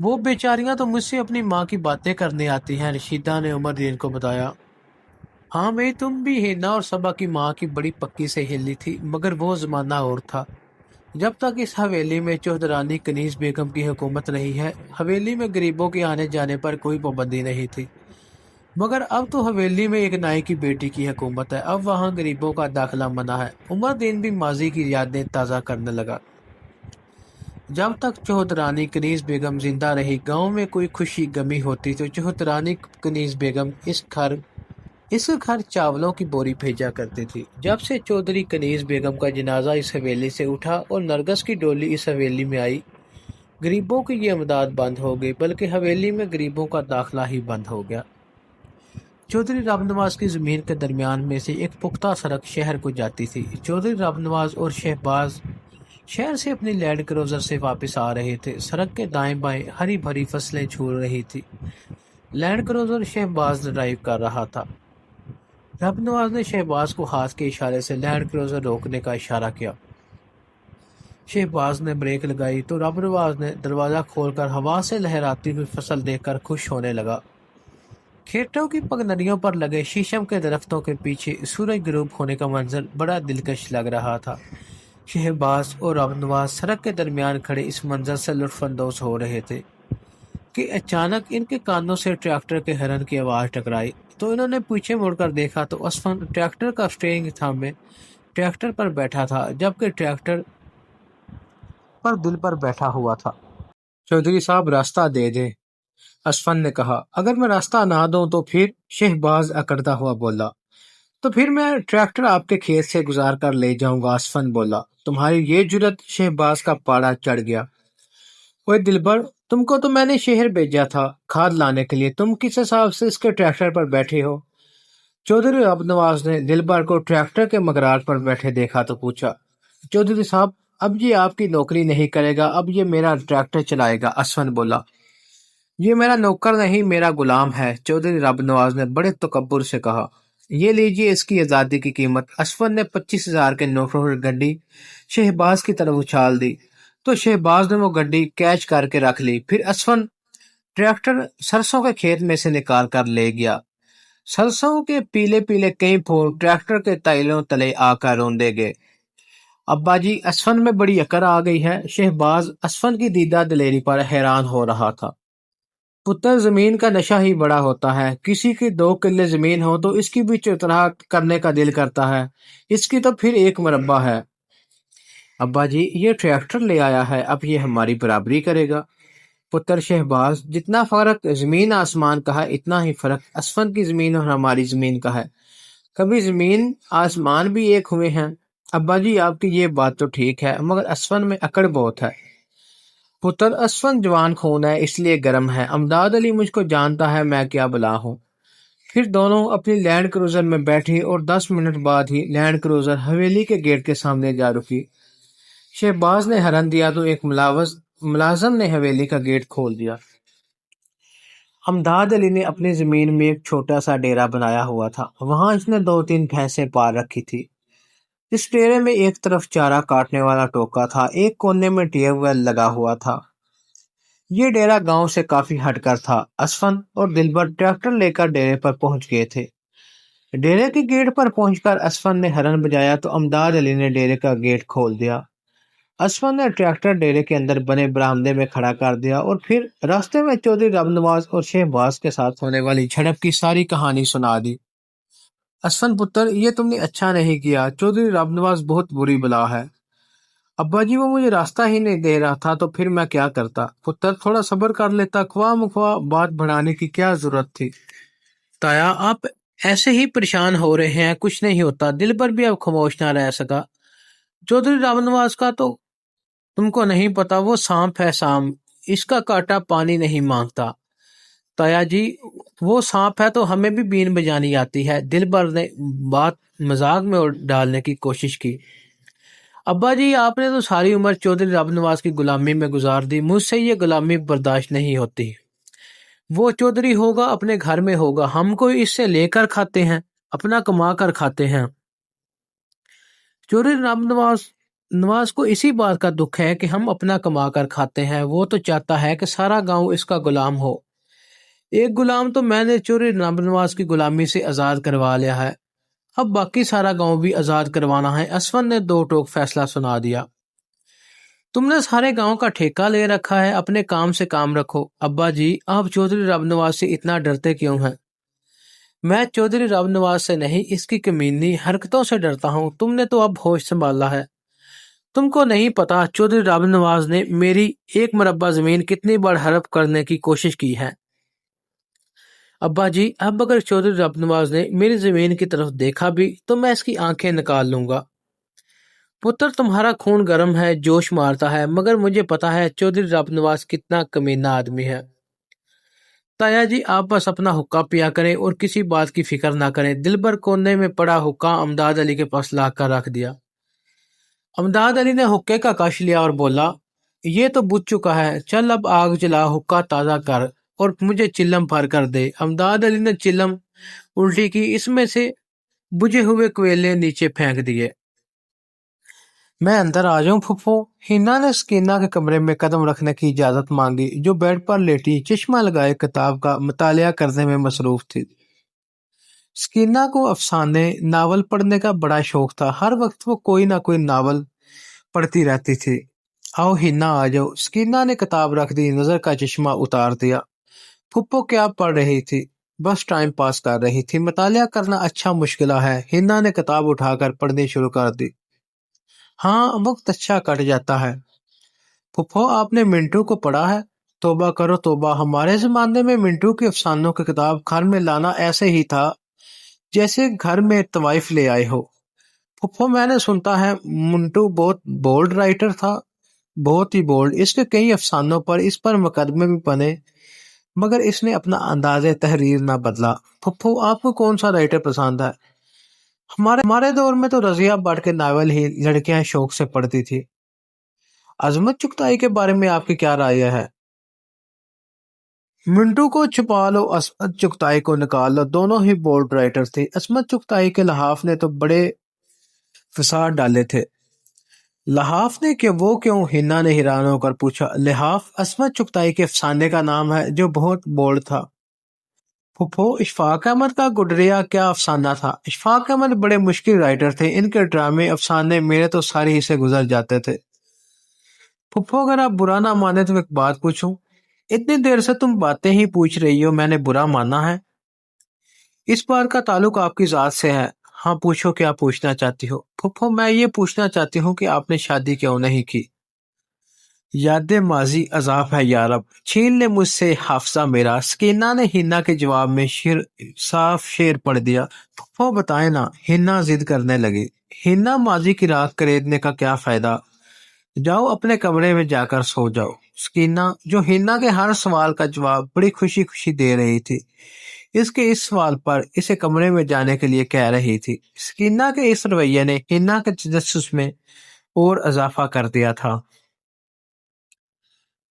وہ بیچاریاں تو مجھ سے اپنی ماں کی باتیں کرنے آتی ہیں، رشیدہ نے عمر دین کو بتایا۔ ہاں میں تم بھی ہینا اور صبا کی ماں کی بڑی پکی سے ہلی تھی، مگر وہ زمانہ اور تھا جب تک اس حویلی میں چودھرانی کنیز بیگم کی حکومت رہی ہے۔ حویلی میں غریبوں کے آنے جانے پر کوئی پابندی نہیں تھی، مگر اب تو حویلی میں ایک نائی کی بیٹی کی حکومت ہے، اب وہاں غریبوں کا داخلہ منع ہے۔ عمر دین بھی ماضی کی یادیں تازہ کرنے لگا۔ جب تک چودھرانی کنیز بیگم زندہ رہی، گاؤں میں کوئی خوشی غمی ہوتی تو چودھرانی کنیز بیگم اس گھر چاولوں کی بوری بھیجا کرتی تھی۔ جب سے چودھری کنیز بیگم کا جنازہ اس حویلی سے اٹھا اور نرگس کی ڈولی اس حویلی میں آئی، غریبوں کی یہ امداد بند ہو گئی، بلکہ حویلی میں غریبوں کا داخلہ ہی بند ہو گیا۔ چودھری رب نواز کی زمین کے درمیان میں سے ایک پختہ سڑک شہر کو جاتی تھی۔ چودھری رب نواز اور شہباز شہر سے اپنی لینڈ کروزر سے واپس آ رہے تھے۔ سڑک کے دائیں بائیں ہری بھری فصلیں چھوڑ رہی تھی۔ لینڈ کروزر شہباز ڈرائیو کر رہا تھا۔ رب نواز نے شہباز کو ہاتھ کے اشارے سے لینڈ کروزر روکنے کا اشارہ کیا۔ شہباز نے بریک لگائی تو رب نواز نے دروازہ کھول کر ہوا سے لہراتی ہوئی فصل دیکھ کر خوش ہونے لگا۔ کھیتوں کی پگڈنڈیوں پر لگے شیشم کے درختوں کے پیچھے سورج غروب ہونے کا منظر بڑا دلکش لگ رہا تھا۔ شہباز اور رب نواز سڑک کے درمیان کھڑے اس منظر سے لطف اندوز ہو رہے تھے کہ اچانک ان کے کانوں سے ٹریکٹر کے ہارن کی آواز ٹکرائی، تو انہوں نے پیچھے مڑ کر دیکھا تو اسفن ٹریکٹر کا اسٹیئرنگ تھامے ٹریکٹر پر بیٹھا تھا، جبکہ ٹریکٹر پر دل پر بیٹھا ہوا تھا۔ چودھری صاحب راستہ دے دیں، اسفن نے کہا۔ اگر میں راستہ نہ دوں تو پھر؟ شہباز اکڑتا ہوا بولا۔ تو پھر میں ٹریکٹر آپ کے کھیت سے گزار کر لے جاؤں گا، اسفن بولا۔ تمہاری یہ جرت؟ شہباز کا پاڑا چڑھ گیا۔ اوے دلبر، تم کو تو میں نے شہر بھیجا تھا کھاد لانے کے لیے، تم کس حساب سے اس کے ٹریکٹر پر بیٹھے ہو؟ چودھری رب نواز نے دلبر کو ٹریکٹر کے مغرار پر بیٹھے دیکھا تو پوچھا۔ چودھری صاحب، اب یہ آپ کی نوکری نہیں کرے گا، اب یہ میرا ٹریکٹر چلائے گا، اسفن بولا۔ یہ میرا نوکر نہیں، میرا غلام ہے، چودھری رب نواز نے بڑے تکبر سے کہا۔ یہ لیجیے اس کی آزادی کی قیمت۔ اسفن نے 25,000 کے نوٹوں کی گڈی شہباز کی طرف اچھال دی تو شہباز نے وہ گڈی کیچ کر کے رکھ لی۔ پھر اسفن ٹریکٹر سرسوں کے کھیت میں سے نکال کر لے گیا۔ سرسوں کے پیلے پیلے کئی پھول ٹریکٹر کے تائلوں تلے آ کر روندے گئے۔ ابا جی، اسفن میں بڑی اکڑ آ گئی ہے۔ شہباز اسفن کی دیدہ دلیری پر حیران ہو رہا تھا۔ پتر، زمین کا نشہ ہی بڑا ہوتا ہے، کسی کی 2 کلے زمین ہو تو اس کی بھی چترا کرنے کا دل کرتا ہے، اس کی تو پھر 1 مربع ہے۔ ابا جی، یہ ٹریکٹر لے آیا ہے، اب یہ ہماری برابری کرے گا۔ پتر شہباز، جتنا فرق زمین آسمان کا ہے اتنا ہی فرق اسفن کی زمین اور ہماری زمین کا ہے، کبھی زمین آسمان بھی ایک ہوئے ہیں۔ ابا جی، آپ کی یہ بات تو ٹھیک ہے، مگر اسفن میں اکڑ بہت ہے۔ پتر، اسفن جوان خون ہے اس لیے گرم ہے، امداد علی مجھ کو جانتا ہے میں کیا بلا ہوں۔ پھر دونوں اپنی لینڈ کروزر میں بیٹھی اور 10 منٹ بعد ہی لینڈ کروزر حویلی کے گیٹ کے سامنے جا رکی۔ شہباز نے ہارن دیا تو ایک ملازم نے حویلی کا گیٹ کھول دیا۔ امداد علی نے اپنی زمین میں ایک چھوٹا سا ڈیرا بنایا ہوا تھا، وہاں اس نے 2-3 بھینسیں پال رکھی تھی۔ اس ڈیرے میں ایک طرف چارہ کاٹنے والا ٹوکا تھا، ایک کونے میں ٹیوب ویل لگا ہوا تھا۔ یہ ڈیرا گاؤں سے کافی ہٹ کر تھا۔ اسفن اور دلبر ٹریکٹر لے کر ڈیرے پر پہنچ گئے تھے۔ ڈیرے کے گیٹ پر پہنچ کر اسفن نے ہارن بجایا تو امداد علی نے ڈیرے کا گیٹ کھول دیا۔ اسفن نے ٹریکٹر ڈیرے کے اندر بنے برآمدے میں کھڑا کر دیا اور پھر راستے میں چودھری رب نواز اور شہباز کے ساتھ ہونے والی جھڑپ کی ساری کہانی سنا دی۔ اسفن پتر، یہ تم نے اچھا نہیں کیا، چودھری رب نواز بہت بری بلا ہے۔ ابا جی، وہ مجھے راستہ ہی نہیں دے رہا تھا تو پھر میں کیا کرتا؟ پتر، تھوڑا صبر کر لیتا، خواہ مخواہ بات بڑھانے کی کیا ضرورت تھی؟ تایا، آپ ایسے ہی پریشان ہو رہے ہیں، کچھ نہیں ہوتا۔ دل پر بھی اب خاموش نہ رہ سکا۔ چودھری رام نواز کا تو تم کو نہیں پتا، وہ سانپ ہے، سانپ، اس کا کاٹا پانی نہیں مانگتا۔ تایا جی، وہ سانپ ہے تو ہمیں بھی بین بجانی آتی ہے۔ دل بھر نے بات مذاق میں ڈالنے کی کوشش کی۔ ابا جی، آپ نے تو ساری عمر چودھری رب نواز کی غلامی میں گزار دی، مجھ سے یہ غلامی برداشت نہیں ہوتی۔ وہ چودھری ہوگا، اپنے گھر میں ہوگا، ہم کوئی اس سے لے کر کھاتے ہیں، اپنا کما کر کھاتے ہیں۔ چودھری رب نواز نواز کو اسی بات کا دکھ ہے کہ ہم اپنا کما کر کھاتے ہیں، وہ تو چاہتا ہے کہ سارا گاؤں اس کا غلام ہو۔ ایک غلام تو میں نے چوری نواز کی غلامی سے آزاد کروا لیا ہے، اب باقی سارا گاؤں بھی آزاد کروانا ہے۔ اسفن نے دو ٹوک فیصلہ سنا دیا۔ تم نے سارے گاؤں کا ٹھیکہ لے رکھا ہے، اپنے کام سے کام رکھو۔ ابا جی، آپ چودھری رب نواز سے اتنا ڈرتے کیوں ہیں؟ میں چودھری رب نواز سے نہیں، اس کی کمینی حرکتوں سے ڈرتا ہوں۔ تم نے تو اب ہوش سنبھالا ہے۔ تم کو نہیں پتا چودھری رب نواز نے میری 1 مربع زمین کتنی بار ہڑپ کرنے کی کوشش کی ہے۔ ابا جی، اب اگر چودھری رب نواز نے میری زمین کی طرف دیکھا بھی تو میں اس کی آنکھیں نکال لوں گا۔ پتر، تمہارا خون گرم ہے، جوش مارتا ہے، مگر مجھے پتا ہے چودھری رب نواز کتنا کمینہ آدمی ہے۔ تایا جی، آپ بس اپنا حقہ پیا کریں اور کسی بات کی فکر نہ کریں۔ دلبر کونے میں پڑا حقہ امداد علی کے پاس لا کر رکھ دیا۔ امداد علی نے حقے کا کش لیا اور بولا، یہ تو بجھ چکا ہے، چل اب آگ جلا، حقہ تازہ کر اور مجھے چلم بھر کر دے۔ امداد علی نے چلم الٹی کی، اس میں سے بجھے ہوئے کوئلے نیچے پھینک دیے۔ میں اندر آ جاؤں پھپھو؟ ہینا نے سکینہ کے کمرے میں قدم رکھنے کی اجازت مانگی، جو بیڈ پر لیٹی چشمہ لگائے کتاب کا مطالعہ کرنے میں مصروف تھی۔ سکینہ کو افسانے ناول پڑھنے کا بڑا شوق تھا، ہر وقت وہ کوئی نہ کوئی ناول پڑھتی رہتی تھی۔ آؤ ہینا آ جاؤ۔ سکینہ نے کتاب رکھ دی، نظر کا چشمہ اتار دیا۔ پھپھو کیا پڑھ رہی تھی؟ بس ٹائم پاس کر رہی تھی، مطالعہ کرنا اچھا مشکلہ ہے۔ ہینا نے کتاب اٹھا کر پڑھنی شروع کر دی۔ ہاں، وقت اچھا کٹ جاتا ہے۔ پھپھو، آپ نے منٹو کو پڑھا ہے؟ توبہ کرو توبہ، ہمارے زمانے میں منٹو کی افسانوں کی کتاب گھر میں لانا ایسے ہی تھا جیسے گھر میں طوائف لے آئے ہو۔ پھپھو، میں نے سنتا ہے منٹو بہت بولڈ رائٹر تھا۔ بہت ہی بولڈ، اس کے کئی افسانوں پر اس پر مقدمے بھی بنے، مگر اس نے اپنا انداز تحریر نہ بدلا۔ پھپھو، آپ کو کون سا رائٹر پسند ہے؟ ہمارے دور میں تو رضیہ بٹ کے ناول ہی لڑکیاں شوق سے پڑھتی تھی۔ عظمت چغتائی کے بارے میں آپ کی کیا رائے ہے؟ منٹو کو چھپا لو، عصمت چغتائی کو نکال لو، دونوں ہی بولڈ رائٹر تھے۔ عصمت چغتائی کے لحاف نے تو بڑے فساد ڈالے تھے۔ لحاف نے کہ وہ کیوں؟ ہینا نے حیران ہو کر پوچھا۔ لحاف عصمت چغتائی کے افسانے کا نام ہے جو بہت بولڈ تھا۔ پھپھو، اشفاق احمد کا گڈریا کیا افسانہ تھا؟ اشفاق احمد بڑے مشکل رائٹر تھے، ان کے ڈرامے افسانے میرے تو سارے ہی سے گزر جاتے تھے۔ پھپھو، اگر آپ برا نہ مانے تو ایک بات پوچھوں؟ اتنی دیر سے تم باتیں ہی پوچھ رہی ہو، میں نے برا مانا ہے؟ اس بار کا تعلق آپ کی ذات سے ہے۔ ہاں پوچھو، کیا پوچھنا چاہتی ہو؟ پھپھو، میں یہ پوچھنا چاہتی ہوں کہ آپ نے شادی کیوں نہیں کی؟ یاد ماضی عذاب ہے یارب، چھین لے مجھ سے حافظہ میرا۔ سکینہ نے ہینا کے جواب میں صاف شعر پڑھ دیا۔ پھپھو بتائیں نا، ہینا ضد کرنے لگی۔ ہینا، ماضی کی رات قریدنے کا کیا فائدہ؟ جاؤ اپنے کمرے میں جا کر سو جاؤ۔ سکینہ، جو ہینا کے ہر سوال کا جواب بڑی خوشی خوشی دے رہی تھی، اس کے اس سوال پر اسے کمرے میں جانے کے لیے کہہ رہی تھی۔ سکینہ کے اس رویے نے ہینا کے تجسس میں اور اضافہ کر دیا تھا۔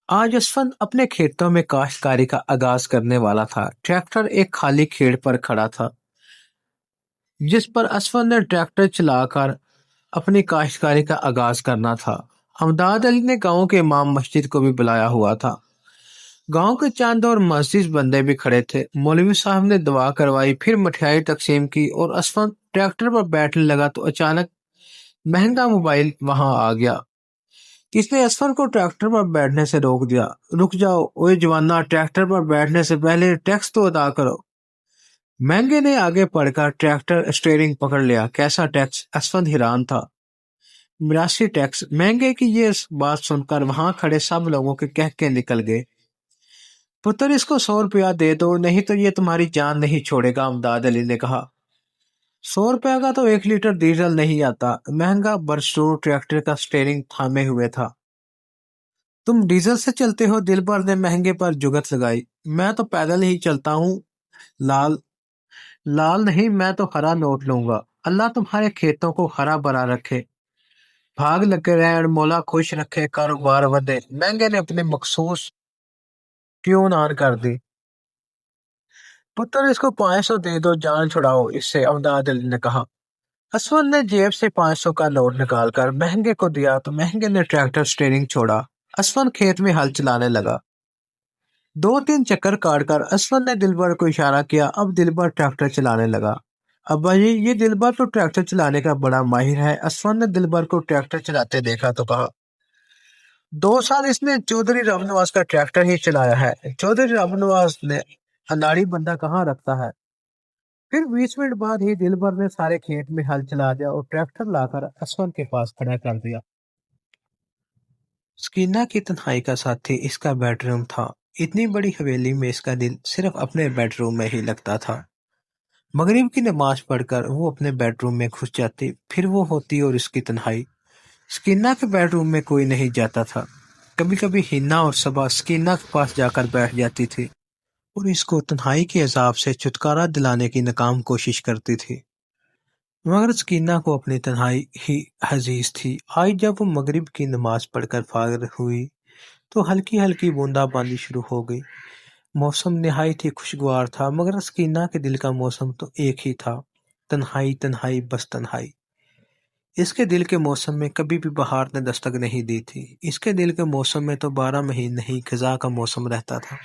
آج اسفند اپنے کھیتوں میں کاشتکاری کا آغاز کرنے والا تھا۔ ٹریکٹر ایک خالی کھیت پر کھڑا تھا، جس پر اسفند نے ٹریکٹر چلا کر اپنی کاشتکاری کا آغاز کرنا تھا۔ امداد علی نے گاؤں کے امام مسجد کو بھی بلایا ہوا تھا۔ گاؤں کے چند اور معزز بندے بھی کھڑے تھے۔ مولوی صاحب نے دعا کروائی، پھر مٹھائی تقسیم کی اور اسفند ٹریکٹر پر بیٹھنے لگا تو اچانک مہنگا موبائل وہاں آ گیا۔ اس نے اسفند کو ٹریکٹر پر بیٹھنے سے روک دیا۔ رک جاؤ اوے جوانا، ٹریکٹر پر بیٹھنے سے پہلے ٹیکس تو ادا کرو۔ مہنگے نے آگے پڑھ کر ٹریکٹر اسٹیئرنگ پکڑ لیا۔ کیسا ٹیکس؟ اسفند حیران تھا۔ میراثی ٹیکس۔ مہنگے کی یہ بات سن کر وہاں کھڑے سب لوگوں کے کہکے نکل گئے۔ پتر، اس کو 100 روپیہ دے دو، نہیں تو یہ تمہاری جان نہیں چھوڑے گا، امداد علی نے کہا۔ 100 روپیہ کا تو 1 لیٹر ڈیزل نہیں آتا۔ مہنگا برسٹور ٹریکٹر کا اسٹیئرنگ تھامے ہوئے تھا۔ تم ڈیزل سے چلتے ہو؟ دل بھر نے مہنگے پر جگت لگائی۔ میں تو پیدل ہی چلتا ہوں لال۔ لال نہیں، میں تو ہرا نوٹ لوں گا۔ اللہ تمہارے کھیتوں کو ہرا بھرا رکھے، بھاگ لگے رہے، مولا خوش رکھے، کاروبار ودے۔ مہنگے نے اپنے مخصوص ٹیون آن کر دی۔ پتر، اس کو 500 دے دو، جان چھڑاؤ اس سے، امداد علی نے کہا۔ اسود نے جیب سے 500 کا نوٹ نکال کر مہنگے کو دیا تو مہنگے نے ٹریکٹر سٹیئرنگ چھوڑا۔ اسود کھیت میں ہل چلانے لگا۔ 2-3 چکر کاٹ کر اسود نے دلبر کو اشارہ کیا۔ اب دلبر ٹریکٹر چلانے لگا۔ ابا جی، یہ دلبر تو ٹریکٹر چلانے کا بڑا ماہر ہے۔ اسود نے دلبر کو ٹریکٹر چلاتے دیکھا تو کہا، 2 سال اس نے چودھری رام نواز کا ٹریکٹر ہی چلایا ہے۔ چودھری رام نواز نے اناڑی بندہ کہاں رکھتا ہے؟ پھر 20 منٹ بعد ہی دلبر نے سارے کھیت میں ہل چلا دیا اور ٹریکٹر لا کر اسود کے پاس کھڑا کر دیا۔ سکینہ کی تنہائی کا ساتھی اس کا بیڈ روم تھا۔ اتنی بڑی حویلی میں اس کا دل صرف اپنے بیڈ روم میں ہی لگتا تھا۔ مغرب کی نماز پڑھ کر وہ اپنے بیڈ روم میں گھس جاتی، پھر وہ ہوتی اور اس کی تنہائی۔ سکینہ کے بیڈ روم میں کوئی نہیں جاتا تھا۔ کبھی کبھی ہنا اور صبا سکینہ کے پاس جا کر بیٹھ جاتی تھی اور اس کو تنہائی کے عذاب سے چھٹکارا دلانے کی ناکام کوشش کرتی تھی، مگر سکینہ کو اپنی تنہائی ہی عزیز تھی۔ آج جب وہ مغرب کی نماز پڑھ کر فارغ ہوئی تو ہلکی ہلکی بوندا باندی شروع ہو گئی۔ موسم نہایت ہی خوشگوار تھا، مگر سکینہ کے دل کا موسم تو ایک ہی تھا، تنہائی تنہائی بس تنہائی۔ اس کے دل کے موسم میں کبھی بھی بہار نے دستک نہیں دی تھی۔ اس کے دل کے موسم میں تو 12 مہینے ہی خزاں کا موسم رہتا تھا۔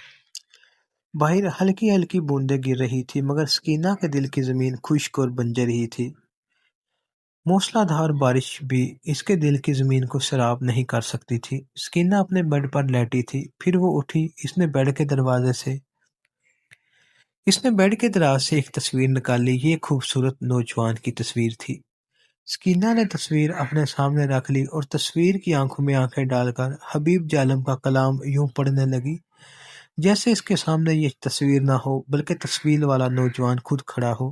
باہر ہلکی ہلکی بوندیں گر رہی تھی، مگر سکینہ کے دل کی زمین خشک اور بنجر ہی تھی۔ موسلا دھار بارش بھی اس کے دل کی زمین کو سیراب نہیں کر سکتی تھی۔ سکینہ اپنے بیڈ پر لیٹی تھی، پھر وہ اٹھی۔ اس نے بیڈ کے دراز سے ایک تصویر نکالی۔ یہ خوبصورت نوجوان کی تصویر تھی۔ سکینہ نے تصویر اپنے سامنے رکھ لی اور تصویر کی آنکھوں میں آنکھیں ڈال کر حبیب جالم کا کلام یوں پڑھنے لگی جیسے اس کے سامنے یہ تصویر نہ ہو بلکہ تصویر والا نوجوان خود کھڑا ہو۔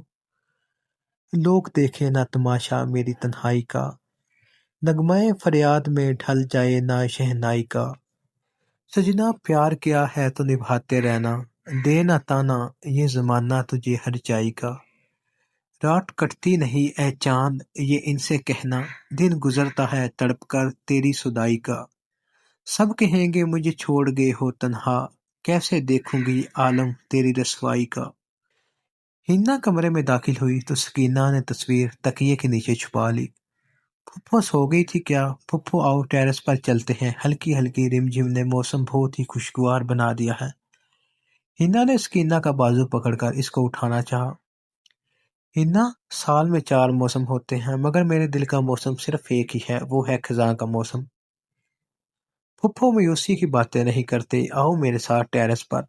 لوگ دیکھیں نہ تماشا میری تنہائی کا، نغمہ فریاد میں ڈھل جائے نہ شہنائی کا۔ سجنا پیار کیا ہے تو نبھاتے رہنا، دے نہ تانا یہ زمانہ تجھے ہر جائی کا۔ رات کٹتی نہیں اے چاند یہ ان سے کہنا، دن گزرتا ہے تڑپ کر تیری صدائی کا۔ سب کہیں گے مجھے چھوڑ گئے ہو تنہا، کیسے دیکھوں گی عالم تیری رسوائی کا۔ ہنا کمرے میں داخل ہوئی تو سکینہ نے تصویر تکیے کے نیچے چھپا لی۔ پھپھو سو گئی تھی کیا؟ پھپھو آؤ ٹیرس پر چلتے ہیں، ہلکی ہلکی رم جھم نے موسم بہت ہی خوشگوار بنا دیا ہے۔ ہنا نے سکینہ کا بازو پکڑ کر اس کو اٹھانا چاہا۔ ہنا، سال میں 4 موسم ہوتے ہیں، مگر میرے دل کا موسم صرف ایک ہی ہے، وہ ہے خزاں کا موسم۔ پھپھو مایوسی کی باتیں نہیں کرتے، آؤ میرے ساتھ ٹیرس پر۔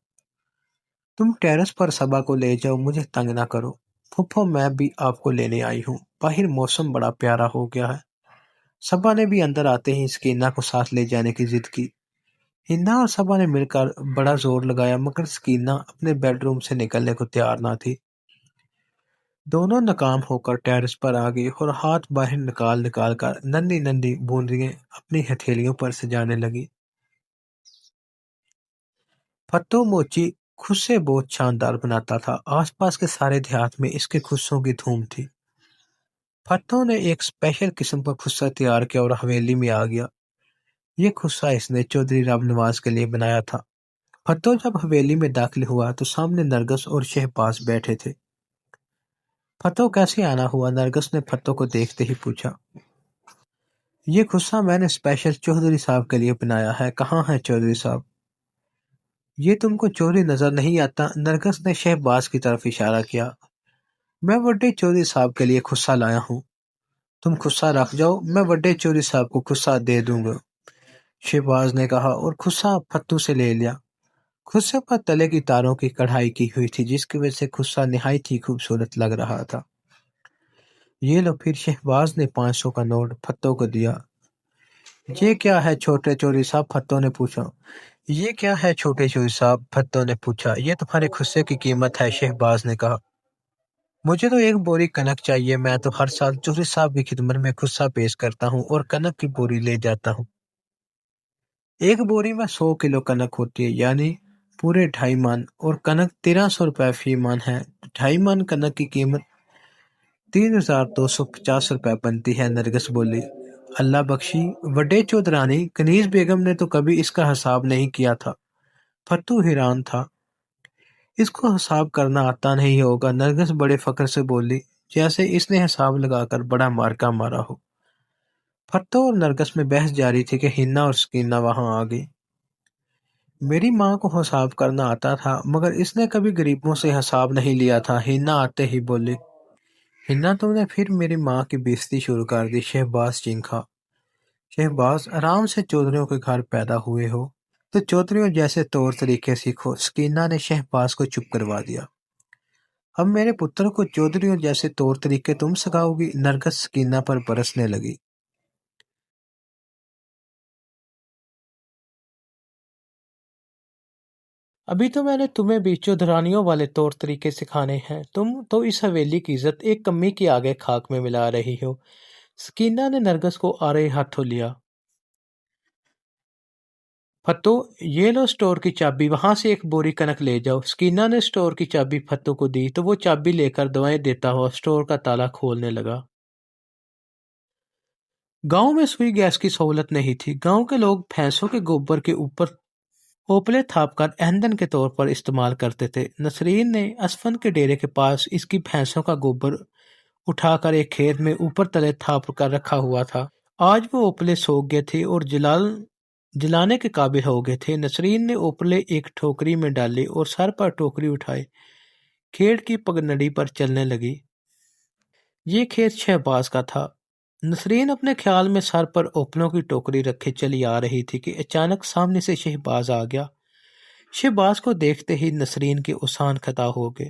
تم ٹیرس پر صبا کو لے جاؤ، مجھے تنگ نہ کرو۔ پھپھو میں بھی آپ کو لینے آئی ہوں، باہر موسم بڑا پیارا ہو گیا ہے۔ صبا نے بھی اندر آتے ہی سکینہ کو ساتھ لے جانے کی ضد کی۔ ہنا اور صبا نے مل کر بڑا زور لگایا، مگر سکینہ اپنے بیڈ روم سے نکلنے کو تیار نہ تھی۔ دونوں ناکام ہو کر ٹیرس پر آ گئی اور ہاتھ باہر نکال نکال کر ننھی ننھی بوندیاں اپنی ہتھیلیوں پر سجانے لگی۔ پھتو موچی خصے بہت شاندار بناتا تھا، آس پاس کے سارے دیہات میں اس کے خصوں کی دھوم تھی۔ پھتو نے ایک اسپیشل قسم کا خصہ تیار کیا اور حویلی میں آ گیا۔ یہ خصہ اس نے چودھری رام نواز کے لیے بنایا تھا۔ پھتو جب حویلی میں داخل ہوا تو سامنے نرگس اور شہباز بیٹھے تھے۔ پھتو کیسے آنا ہوا؟ نرگس نے پھتو کو دیکھتے ہی پوچھا۔ یہ خصہ میں نے اسپیشل چودھری صاحب کے لیے بنایا ہے۔ کہاں ہے چودھری صاحب؟ یہ تم کو چودھری نظر نہیں آتا؟ نرگس نے شہباز کی طرف اشارہ کیا۔ میں وڈے چودھری صاحب کے لیے خصہ لایا ہوں، تم خصہ رکھ جاؤ، میں وڈے چودھری صاحب کو خصہ دے دوں گا، شہباز نے کہا اور خصہ پھتو سے لے لیا۔ خصے پر تلے کی تاروں کی کڑھائی کی ہوئی تھی، جس کی وجہ سے خصہ نہایت ہی خوبصورت لگ رہا تھا۔ یہ لو، پھر شہباز نے 500 کا نوٹ پھتو کو دیا۔ یہ کیا ہے چھوٹے چودھری صاحب؟ پھتو نے پوچھا۔ یہ کیا ہے چھوٹے چودھری صاحب؟ پھتو نے پوچھا۔ یہ تمہارے خصے کی قیمت ہے، شہباز نے کہا۔ مجھے تو 1 بوری کنک چاہیے، میں تو ہر سال چودھری صاحب کی خدمت میں خصہ پیش کرتا ہوں اور کنک کی بوری لے جاتا ہوں۔ 1 بوری میں 100 کلو کنک ہوتی ہے، یعنی پورے 2.5 من، اور کنک 1300 روپے فی من ہے۔ 2.5 من کنک کی قیمت 3250 روپے بنتی ہے، نرگس بولی۔ اللہ بخشی، وڈے چودھرانی کنیز بیگم نے تو کبھی اس کا حساب نہیں کیا تھا۔ پھتو حیران تھا۔ اس کو حساب کرنا آتا نہیں ہوگا، نرگس بڑے فخر سے بولی۔ جیسے اس نے حساب لگا کر بڑا مارکا مارا ہو۔ فتح اور نرگس میں بحث جاری تھی کہ ہنا اور سکینہ وہاں آ گئی۔ میری ماں کو حساب کرنا آتا تھا مگر اس نے کبھی غریبوں سے حساب نہیں لیا تھا، ہنا آتے ہی بولی۔ ہنا تم نے پھر میری ماں کی بےعزتی شروع کر دی، شہباز چینکا۔ شہباز آرام سے چودھریوں کے گھر پیدا ہوئے ہو تو چودھریوں جیسے طور طریقے سیکھو، سکینہ نے شہباز کو چپ کروا دیا۔ اب میرے پتر کو چودھریوں جیسے طور طریقے تم سکھاؤ گی؟ نرگس سکینہ پر برسنے لگی۔ ابھی تو میں نے تمہیں بھی چودھرانیوں والے طور طریقے سکھانے ہیں، تم تو اس حویلی کی عزت ایک کمی کے آگے خاک میں ملا رہی ہو۔ سکینہ نے نرگس کو آڑے ہاتھوں لیا۔ فتو، یہ لو اسٹور کی چابی، وہاں سے ایک بوری کنک لے جاؤ۔ سکینہ نے اسٹور کی چابی فتو کو دی تو وہ چابی لے کر دوائیں دیتا ہوا اسٹور کا تالا کھولنے لگا۔ گاؤں میں سوئی گیس کی سہولت نہیں تھی۔ گاؤں کے لوگ بھینسوں کے گوبر کے اوپر اوپلے تھاپ کر ایندھن کے طور پر استعمال کرتے تھے۔ نسرین نے اسفن کے ڈیرے کے پاس اس کی بھینسوں کا گوبر اٹھا کر ایک کھیت میں اوپر تلے تھاپ کر رکھا ہوا تھا۔ آج وہ اوپلے سوکھ گئے تھے اور جلانے کے قابل ہو گئے تھے۔ نسرین نے اوپلے ایک ٹوکری میں ڈالے اور سر پر ٹوکری اٹھائے کھیت کی پگڈنڈی پر چلنے لگی۔ یہ کھیت شہباز کا تھا۔ نسرین اپنے خیال میں سر پر اوپلوں کی ٹوکری رکھے چلی آ رہی تھی کہ اچانک سامنے سے شہباز آ گیا۔ شہباز کو دیکھتے ہی نسرین کے اوسان خطا ہو گئے۔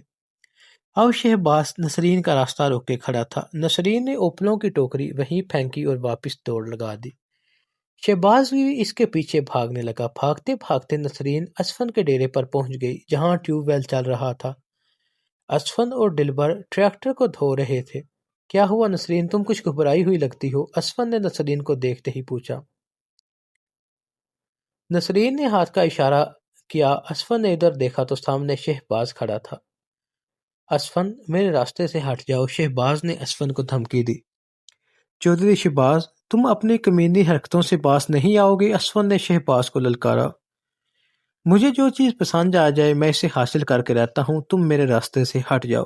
اب شہباز نسرین کا راستہ روک کے کھڑا تھا۔ نسرین نے اوپلوں کی ٹوکری وہیں پھینکی اور واپس دوڑ لگا دی۔ شہباز بھی اس کے پیچھے بھاگنے لگا۔ بھاگتے بھاگتے نسرین اسفن کے ڈیرے پر پہنچ گئی جہاں ٹیوب ویل چل رہا تھا۔ اسفن اور دلبر ٹریکٹر کو دھو رہے تھے۔ کیا ہوا نسرین، تم کچھ گھبرائی ہوئی لگتی ہو؟ اسفن نے نسرین کو دیکھتے ہی پوچھا۔ نسرین نے ہاتھ کا اشارہ کیا۔ اسفن نے ادھر دیکھا تو سامنے شہباز کھڑا تھا۔ اسفن، میرے راستے سے ہٹ جاؤ، شہباز نے اسفن کو دھمکی دی۔ چودھری شہباز، تم اپنی کمینی حرکتوں سے باز نہیں آؤ گے، اسفن نے شہباز کو للکارا۔ مجھے جو چیز پسند آ جائے میں اسے حاصل کر کے رہتا ہوں، تم میرے راستے سے ہٹ جاؤ،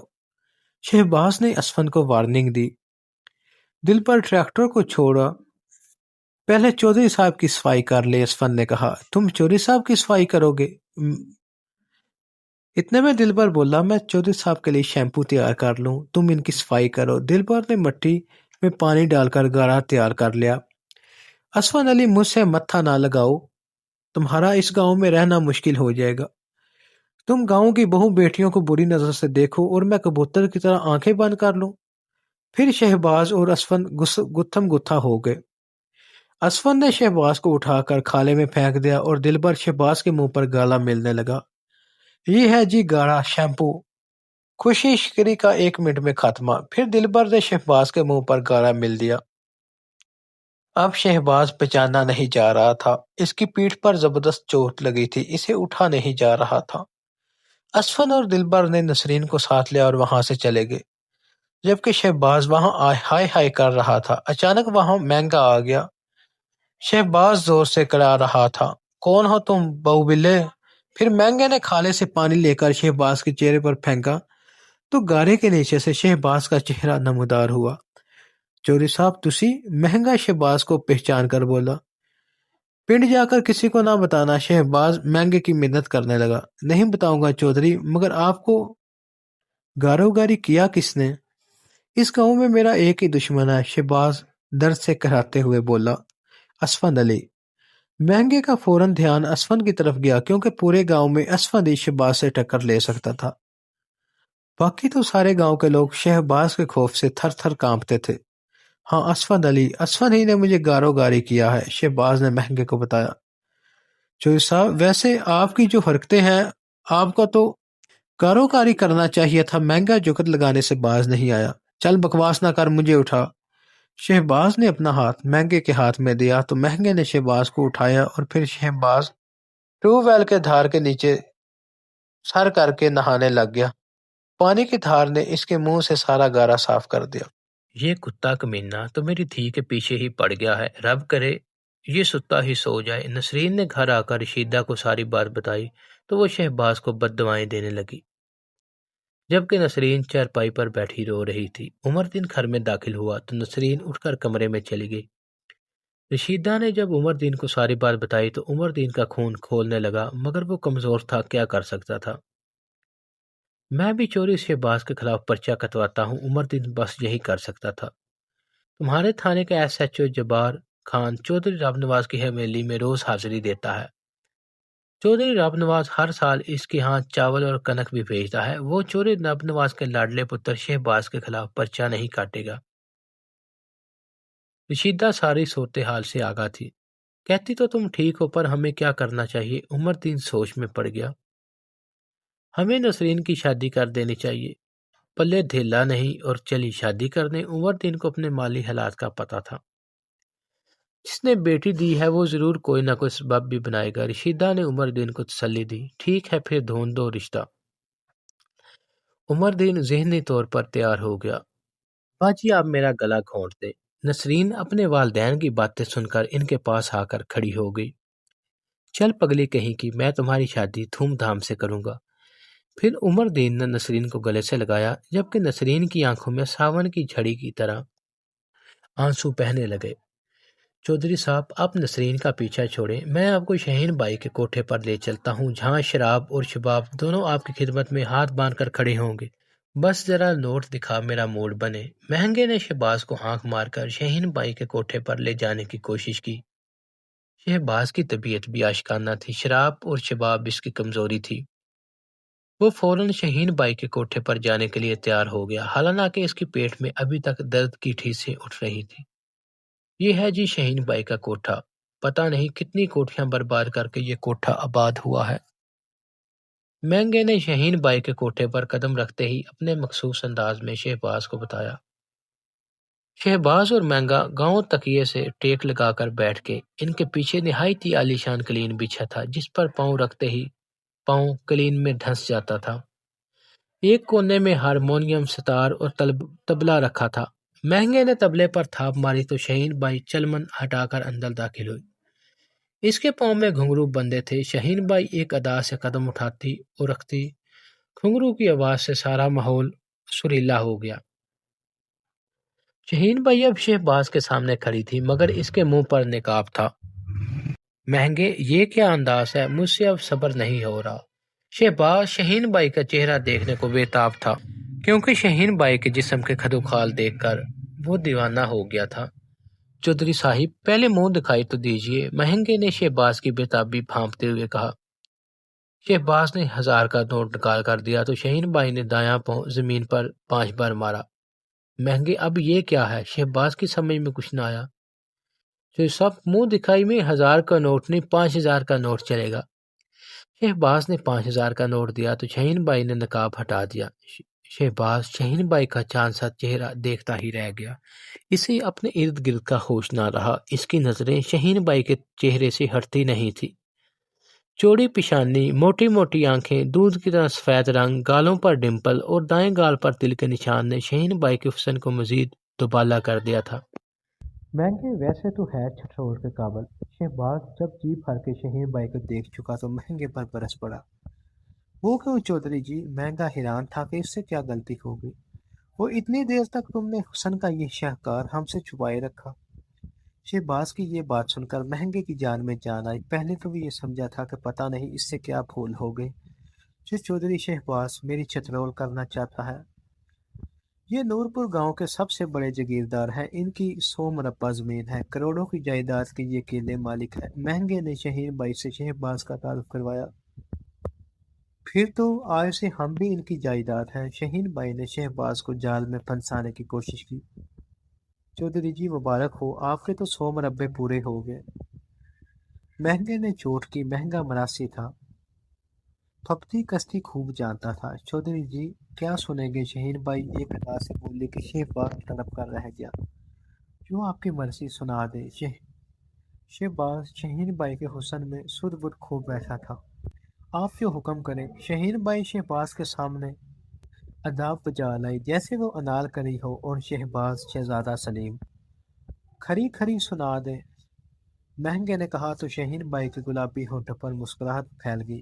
شہباز نے اسفن کو وارننگ دی۔ دل پر ٹریکٹر کو چھوڑا، پہلے چودھری صاحب کی صفائی کر لے، اسفن نے کہا۔ تم چودھری صاحب کی صفائی کرو گے؟ اتنے میں دلبر بولا، میں چودھری صاحب کے لیے شیمپو تیار کر لوں، تم ان کی صفائی کرو۔ دلبر نے مٹی میں پانی ڈال کر گاڑا تیار کر لیا۔ اسفن علی، مجھ سے متھا نہ لگاؤ، تمہارا اس گاؤں میں رہنا مشکل ہو جائے گا۔ تم گاؤں کی بہو بیٹیوں کو بری نظر سے دیکھو اور میں کبوتر کی طرح آنکھیں بند کر لوں۔ پھر شہباز اور اسفن گتھم گتھا ہو گئے۔ اسفن نے شہباز کو اٹھا کر کھالے میں پھینک دیا اور دلبر شہباز کے منہ پر گالا ملنے لگا۔ یہ ہے جی گاڑا شیمپو، خوشی شکری کا 1 منٹ میں خاتمہ۔ پھر دلبر نے شہباز کے منہ پر گاڑا مل دیا۔ اب شہباز پہچانا نہیں جا رہا تھا، اس کی پیٹھ پر زبردست چوٹ لگی تھی، اسے اٹھا نہیں جا رہا تھا۔ اسفن اور دلبر نے نسرین کو ساتھ لیا اور وہاں سے چلے گئے، جبکہ شہباز وہاں ہائے ہائے کر رہا تھا۔ اچانک وہاں مہنگا آ گیا۔ شہباز زور سے کڑا رہا تھا، کون ہو تم بہو بلے؟ پھر مہنگے نے کھالے سے پانی لے کر شہباز کے چہرے پر پھینکا تو گارے کے نیچے سے شہباز کا چہرہ نمودار ہوا۔ چودھری صاحب تسی؟ مہنگا شہباز کو پہچان کر بولا۔ پنڈ جا کر کسی کو نہ بتانا، شہباز مہنگے کی منت کرنے لگا۔ نہیں بتاؤں گا چودھری، مگر آپ کو گارو گاری کیا کس نے؟ اس گاؤں میں میرا ایک ہی دشمن ہے، شہباز درد سے کراتے ہوئے بولا۔ اسفن علی۔ مہنگے کا فوراً دھیان اسفن کی طرف گیا کیونکہ پورے گاؤں میں اسفن ہی شہباز سے ٹکر لے سکتا تھا۔ باقی تو سارے گاؤں کے لوگ شہباز کے خوف سے تھر تھر کانپتے تھے۔ ہاں اسفن علی، اسفن ہی نے مجھے گارو گاری کیا ہے، شہباز نے مہنگے کو بتایا۔ چودھری صاحب ویسے آپ کی جو حرکتیں ہیں، آپ کو تو گارو گاری کرنا چاہیے تھا، مہنگا جوکت لگانے سے باز نہیں آیا۔ چل بکواس نہ کر، مجھے اٹھا۔ شہباز نے اپنا ہاتھ مہنگے کے ہاتھ میں دیا تو مہنگے نے شہباز کو اٹھایا اور پھر شہباز ٹیوب ویل کے دھار کے نیچے سر کر کے نہانے لگ گیا۔ پانی کی دھار نے اس کے منہ سے سارا گارا صاف کر دیا۔ یہ کتا کمینہ تو میری دھی کے پیچھے ہی پڑ گیا ہے، رب کرے یہ ستا ہی سو جائے۔ نسرین نے گھر آ کر رشیدہ کو ساری بات بتائی تو وہ شہباز کو بد دعائیں دینے لگی۔ جبکہ نسرین چارپائی پر بیٹھی رو رہی تھی۔ عمر دین گھر میں داخل ہوا تو نسرین اٹھ کر کمرے میں چلی گئی۔ رشیدہ نے جب عمر دین کو ساری بات بتائی تو عمر دین کا خون کھولنے لگا، مگر وہ کمزور تھا، کیا کر سکتا تھا؟ میں بھی چوری شہباز کے خلاف پرچہ کٹواتا ہوں، عمر دین بس یہی کر سکتا تھا۔ تمہارے تھانے کا ایس ایچ او جبار خان چودھری رام نواز کی حویلی میں روز حاضری دیتا ہے۔ چودھری رام نواز ہر سال اس کے ہاں چاول اور کنک بھی بھیجتا ہے۔ وہ چودھری رام نواز کے لاڈلے پتر شہباز کے خلاف پرچہ نہیں کاٹے گا۔ رشیدہ ساری صورتحال سے آگاہ تھی۔ کہتی تو تم ٹھیک ہو، پر ہمیں کیا کرنا چاہیے؟ عمر دین سوچ میں پڑ گیا۔ ہمیں نسرین کی شادی کر دینی چاہیے۔ پلے دھیلا نہیں اور چلی شادی کرنے۔ عمر دین کو اپنے مالی حالات کا پتہ تھا۔ جس نے بیٹی دی ہے وہ ضرور کوئی نہ کوئی سبب بھی بنائے گا۔ رشیدہ نے عمر دین کو تسلی دی۔ ٹھیک ہے، پھر ڈھونڈ دو رشتہ۔ عمر دین ذہنی طور پر تیار ہو گیا۔ باجی آپ میرا گلا گھونٹ دیں۔ نسرین اپنے والدین کی باتیں سن کر ان کے پاس آ کر کھڑی ہو گئی۔ چل پگلی کہیں کی، میں تمہاری شادی دھوم دھام سے کروں گا۔ پھر عمر دین نے نسرین کو گلے سے لگایا، جبکہ نسرین کی آنکھوں میں ساون کی جھڑی کی طرح آنسو بہنے لگے۔ چودھری صاحب، آپ نسرین کا پیچھا چھوڑیں، میں آپ کو شہین بائی کے کوٹھے پر لے چلتا ہوں، جہاں شراب اور شباب دونوں آپ کی خدمت میں ہاتھ باندھ کر کھڑے ہوں گے۔ بس ذرا نوٹ دکھا، میرا موڈ بنے۔ مہنگے نے شہباز کو ہانک مار کر شہین بائی کے کوٹھے پر لے جانے کی کوشش کی۔ شہباز کی طبیعت بھی آشکانہ تھی، شراب اور شباب اس کی کمزوری تھی۔ وہ فوراً شہین بائی کے کوٹھے پر جانے کے لیے تیار ہو گیا، حالانکہ اس کی پیٹ میں ابھی تک درد کی ٹھیسیں اٹھ رہی تھی۔ یہ ہے جی شہین بائی کا کوٹھا۔ پتہ نہیں کتنی کوٹھیاں برباد کر کے یہ کوٹھا آباد ہوا ہے۔ مہنگے نے شہین بائی کے کوٹھے پر قدم رکھتے ہی اپنے مخصوص انداز میں شہباز کو بتایا۔ شہباز اور مہنگا گاؤں تکیے سے ٹیک لگا کر بیٹھ کے، ان کے پیچھے نہایت ہی عالیشان قلین بچھا تھا، جس پر پاؤں رکھتے ہی پاؤں قلین میں دھنس جاتا تھا۔ ایک کونے میں ہارمونیم، ستار اور تبلا رکھا تھا۔ مہنگے نے تبلے پر تھاپ ماری تو شہین بائی چلمن ہٹا کر اندر داخل ہوئی۔ اس کے پاؤں میں گھنگرو بندے تھے۔ شہین بائی ایک ادا سے قدم اٹھاتی اور رکھتی، گھنگرو کی آواز سے سارا ماحول سریلا ہو گیا۔ شہین بائی اب شہباز کے سامنے کھڑی تھی، مگر اس کے منہ پر نقاب تھا۔ مہنگے، یہ کیا انداز ہے؟ مجھ سے اب صبر نہیں ہو رہا۔ شہباز شہین بائی کا چہرہ دیکھنے کو بے تاب تھا، کیونکہ شہین بائی کے جسم کے خدوخال دیکھ کر وہ دیوانہ ہو گیا تھا۔ چودھری صاحب، پہلے منہ دکھائی تو دیجیے، مہنگے نے شہباز کی بے-تابی بھانپتے ہوئے کہا۔ شہباز نے 1000 کا نوٹ نکال کر دیا تو شہین بائی نے دایاں پاؤں زمین پر 5 بار مارا۔ مہنگے، اب یہ کیا ہے؟ شہباز کی سمجھ میں کچھ نہ آیا۔ تو سب منہ دکھائی میں 1000 کا نوٹ نہیں، 5000 کا نوٹ چلے گا۔ شہباز نے 5000 کا نوٹ دیا تو شہین بائی نے نقاب ہٹا دیا۔ شہباز شہین بائی کا چاند سا چہرہ دیکھتا ہی رہ گیا۔ اسے اپنے ارد گرد کا ہوش نہ رہا۔ اس کی نظریں شہین بائی کے چہرے سے ہٹتی نہیں تھی۔ چوڑی پیشانی، موٹی موٹی آنکھیں، دودھ کی طرح سفید رنگ، گالوں پر ڈمپل اور دائیں گال پر تل کے نشان نے شہین بائی کے حسن کو مزید دوبالا کر دیا تھا۔ مہنگے ویسے تو ہے چھٹرول کے قابل۔ شہباز جب جی بھر کے شہین بائی کو دیکھ چکا تو مہنگے پر برس پڑا۔ وہ کیوں چودھری جی؟ مہنگا حیران تھا کہ اس سے کیا غلطی ہو گئی۔ وہ اتنی دیر تک تم نے حسن کا یہ شاہکار ہم سے چھپائے رکھا۔ شہباز کی یہ بات سن کر مہنگے کی جان میں جان آئی۔ پہلے تو وہ یہ سمجھا تھا کہ پتہ نہیں اس سے کیا بھول ہو گئی جو چودھری شہباز میری چھترول کرنا چاہتا ہے۔ یہ نورپور گاؤں کے سب سے بڑے جاگیردار ہیں، ان کی 100 مربع زمین ہے، کروڑوں کی جائیداد کے یہ اکیلے مالک ہیں۔ مہنگے نے شہین بائی سے شہباز کا تعارف کروایا۔ پھر تو آج سے ہم بھی ان کی جائیداد ہیں۔ شہین بائی نے شہباز کو جال میں پھنسانے کی کوشش کی۔ چودھری جی مبارک ہو، آپ کے تو 100 مربع پورے ہو گئے۔ مہنگے نے چوٹ کی، مہنگا مراسی تھا، پھپتی کشتی خوب جانتا تھا۔ چودھری جی کیا سنیں گے؟ شہین بائی ایک ادا سے بولی کہ شہباز تڑپ کر رہ گیا۔ جو آپ کی مرضی سنا دے۔ شہباز شہین بائی کے حسن میں سدھ بد کھو بیٹھا تھا۔ آپ جو حکم کریں۔ شہین بائی شہباز کے سامنے ادا بجا لائی جیسے وہ انال کری ہو، اور شہباز شہزادہ سلیم۔ کھری کھری سنا دے، مہنگے نے کہا تو شہین بائی کے گلابی ہونٹوں پر مسکراہٹ پھیل گئی۔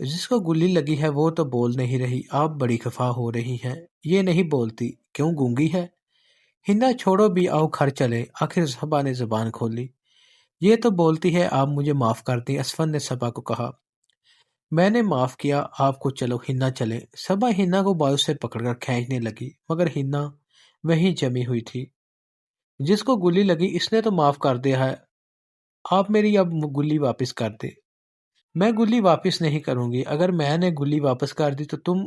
جس کو گلی لگی ہے وہ تو بول نہیں رہی، آپ بڑی خفا ہو رہی ہیں، یہ نہیں بولتی، کیوں گونگی ہے؟ ہنا چھوڑو بھی، آؤ گھر چلے، آخر صبا نے زبان کھولی۔ یہ تو بولتی ہے، آپ مجھے معاف کر دیں، اسفند نے صبا کو کہا۔ میں نے معاف کیا آپ کو، چلو ہنا چلے۔ صبا ہنا کو بازو سے پکڑ کر کھینچنے لگی، مگر ہنا وہیں جمی ہوئی تھی۔ جس کو گلی لگی اس نے تو معاف کر دیا ہے، آپ میری اب گلی واپس کر دے۔ میں گلی واپس نہیں کروں گی، اگر میں نے گلی واپس کر دی تو تم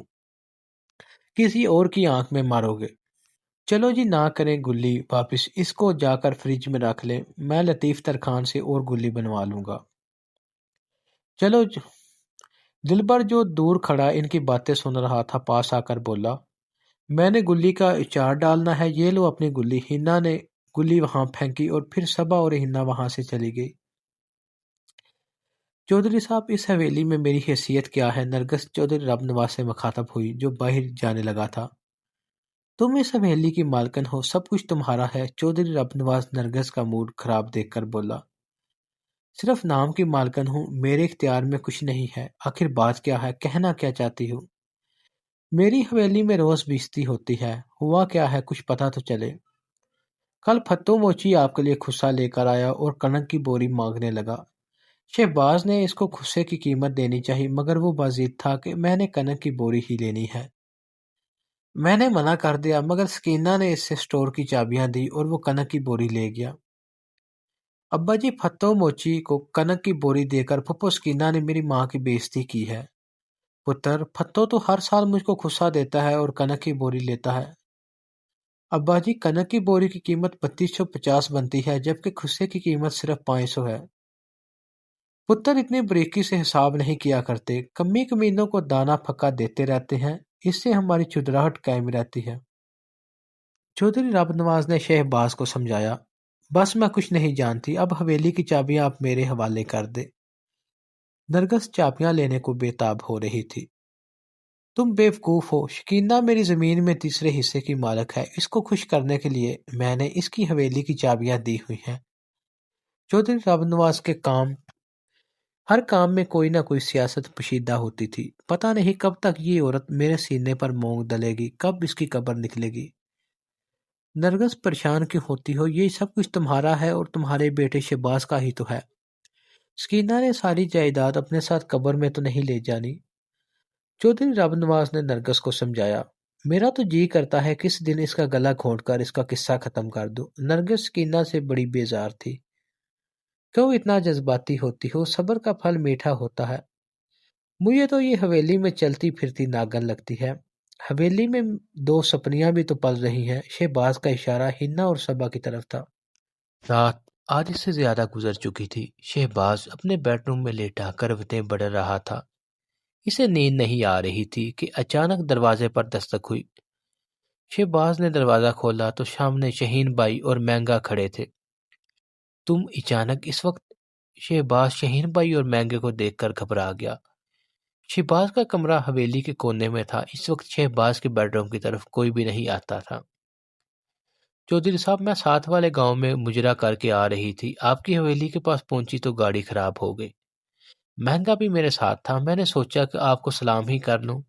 کسی اور کی آنکھ میں مارو گے۔ چلو جی نہ کریں گلی واپس، اس کو جا کر فریج میں رکھ لیں، میں لطیف ترخان سے اور گلی بنوا لوں گا۔ چلو دلبر جو دور کھڑا ان کی باتیں سن رہا تھا پاس آ کر بولا، میں نے گلی کا اچار ڈالنا ہے، یہ لو اپنی گلی۔ ہنا نے گلی وہاں پھینکی اور پھر صبا اور ہنا وہاں سے چلی گئی۔ چودھری صاحب اس حویلی میں میری حیثیت کیا ہے؟ نرگس چودھری رب نواز سے مخاطب ہوئی جو باہر جانے لگا تھا۔ تم اس حویلی کی مالکن ہو، سب کچھ تمہارا ہے۔ چودھری رب نواز نرگس کا موڈ خراب دیکھ کر بولا، صرف نام کی مالکن ہوں، میرے اختیار میں کچھ نہیں ہے۔ آخر بات کیا ہے؟ کہنا کیا چاہتی ہوں؟ میری حویلی میں روز بیزتی ہوتی ہے، ہوا کیا ہے کچھ پتہ تو چلے۔ کل پھتو موچی آپ کے لیے خصہ لے کر آیا اور کنک کی بوری مانگنے لگا۔ شہباز نے اس کو خصے کی قیمت دینی چاہی، مگر وہ باضد تھا کہ میں نے کنک کی بوری ہی لینی ہے۔ میں نے منع کر دیا، مگر سکینہ نے اس سے سٹور کی چابیاں دی اور وہ کنک کی بوری لے گیا۔ ابا جی، پھتو موچی کو کنک کی بوری دے کر پھپھو سکینہ نے میری ماں کی بےعزتی کی ہے۔ پتر، پھتو تو ہر سال مجھ کو خصہ دیتا ہے اور کنک کی بوری لیتا ہے۔ ابا جی، کنک کی بوری کی قیمت 3250 بنتی ہے، جبکہ خصے کی قیمت صرف 500 ہے۔ پتر اتنی باریکی سے حساب نہیں کیا کرتے، کمی کمینوں کو دانا پھکا دیتے رہتے ہیں، اس سے ہماری چدراہٹ قائم رہتی ہے۔ چودھری رب نواز نے شہباز کو سمجھایا، بس میں کچھ نہیں جانتی، اب حویلی کی چابیاں آپ میرے حوالے کر دے۔ نرگس چابیاں لینے کو بے تاب ہو رہی تھی۔ تم بیوقوف ہو، شکینہ میری زمین میں تیسرے حصے کی مالک ہے، اس کو خوش کرنے کے لیے میں نے اس کی حویلی کی چابیاں دی ہوئی ہیں۔ چودھری رب نواز کے ہر کام میں کوئی نہ کوئی سیاست پوشیدہ ہوتی تھی، پتہ نہیں کب تک یہ عورت میرے سینے پر مونگ ڈلے گی، کب اس کی قبر نکلے گی۔ نرگس پریشان کیوں ہوتی ہو؟ یہ سب کچھ تمہارا ہے اور تمہارے بیٹے شہباز کا ہی تو ہے۔ سکینہ نے ساری جائیداد اپنے ساتھ قبر میں تو نہیں لے جانی۔ چودھری رب نواز نے نرگس کو سمجھایا، میرا تو جی کرتا ہے کس دن اس کا گلا گھونٹ کر اس کا قصہ ختم کر دو۔ نرگس سکینہ سے بڑی بیزار تھی۔ کیوں اتنا جذباتی ہوتی ہو؟ صبر کا پھل میٹھا ہوتا ہے۔ مجھے تو یہ حویلی میں چلتی پھرتی ناگن لگتی ہے۔ حویلی میں دو سپنیاں بھی تو پل رہی ہیں۔ شہباز کا اشارہ ہنا اور صبا کی طرف تھا۔ رات آدھے سے زیادہ گزر چکی تھی۔ شہباز اپنے بیڈ روم میں لیٹا کروٹیں بڑھ رہا تھا۔ اسے نیند نہیں آ رہی تھی کہ اچانک دروازے پر دستک ہوئی۔ شہباز نے دروازہ کھولا تو سامنے شہین بائی اور مہنگا کھڑے تھے۔ تم اچانک اس وقت؟ شہباز شہین بائی اور مہنگے کو دیکھ کر گھبرا گیا۔ شہباز کا کمرہ حویلی کے کونے میں تھا، اس وقت شہباز کے بیڈ روم کی طرف کوئی بھی نہیں آتا تھا۔ چودھری صاحب، میں ساتھ والے گاؤں میں مجرا کر کے آ رہی تھی، آپ کی حویلی کے پاس پہنچی تو گاڑی خراب ہو گئی۔ مہنگا بھی میرے ساتھ تھا، میں نے سوچا کہ آپ کو سلام ہی کر لوں۔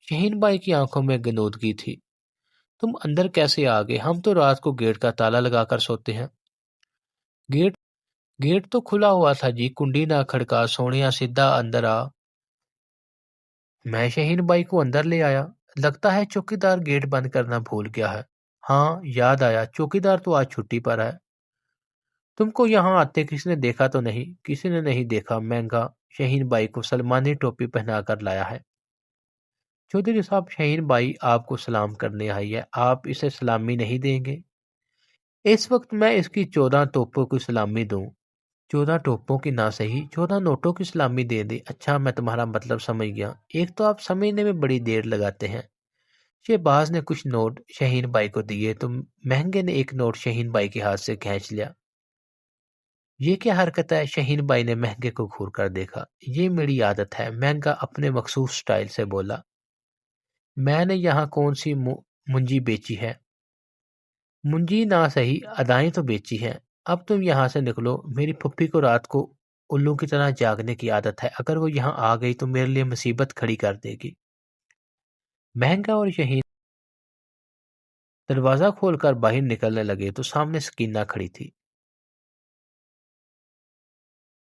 شہین بائی کی آنکھوں میں گنودگی تھی۔ تم اندر کیسے آ گئے؟ ہم تو رات کو گیٹ کا تالا لگا کر سوتے ہیں۔ گیٹ تو کھلا ہوا تھا جی، کنڈی نہ کھڑکا، سونیا سیدھا اندر آ۔ میں شہین بائی کو اندر لے آیا۔ لگتا ہے چوکیدار گیٹ بند کرنا بھول گیا ہے۔ ہاں یاد آیا، چوکیدار تو آج چھٹی پر ہے۔ تم کو یہاں آتے کسی نے دیکھا تو نہیں؟ کسی نے نہیں دیکھا، مہنگا شہین بائی کو سلمانی ٹوپی پہنا کر لایا ہے۔ چودھری صاحب، شہین بائی آپ کو سلام کرنے آئی ہے، آپ اسے سلامی نہیں دیں گے؟ اس وقت میں اس کی 14 توپوں کی سلامی دوں؟ 14 توپوں کی نہ صحیح، 14 نوٹوں کی سلامی دے دیں۔ اچھا، میں تمہارا مطلب سمجھ گیا، ایک تو آپ سمجھنے میں بڑی دیر لگاتے ہیں۔ شہباز نے کچھ نوٹ شہین بائی کو دیے تو مہنگے نے ایک نوٹ شہین بائی کے ہاتھ سے کھینچ لیا۔ یہ کیا حرکت ہے؟ شہین بائی نے مہنگے کو گھور کر دیکھا۔ یہ میری عادت ہے، مہنگا اپنے مخصوص سٹائل سے بولا۔ میں نے یہاں کون سی منجی بیچی ہے؟ منجی نہ صحیح، ادائیں تو بیچی ہیں۔ اب تم یہاں سے نکلو، میری پھپھی کو رات کو الو کی طرح جاگنے کی عادت ہے، اگر وہ یہاں آ گئی تو میرے لیے مصیبت کھڑی کر دے گی۔ مہنگا اور شہین دروازہ کھول کر باہر نکلنے لگے تو سامنے سکینہ کھڑی تھی۔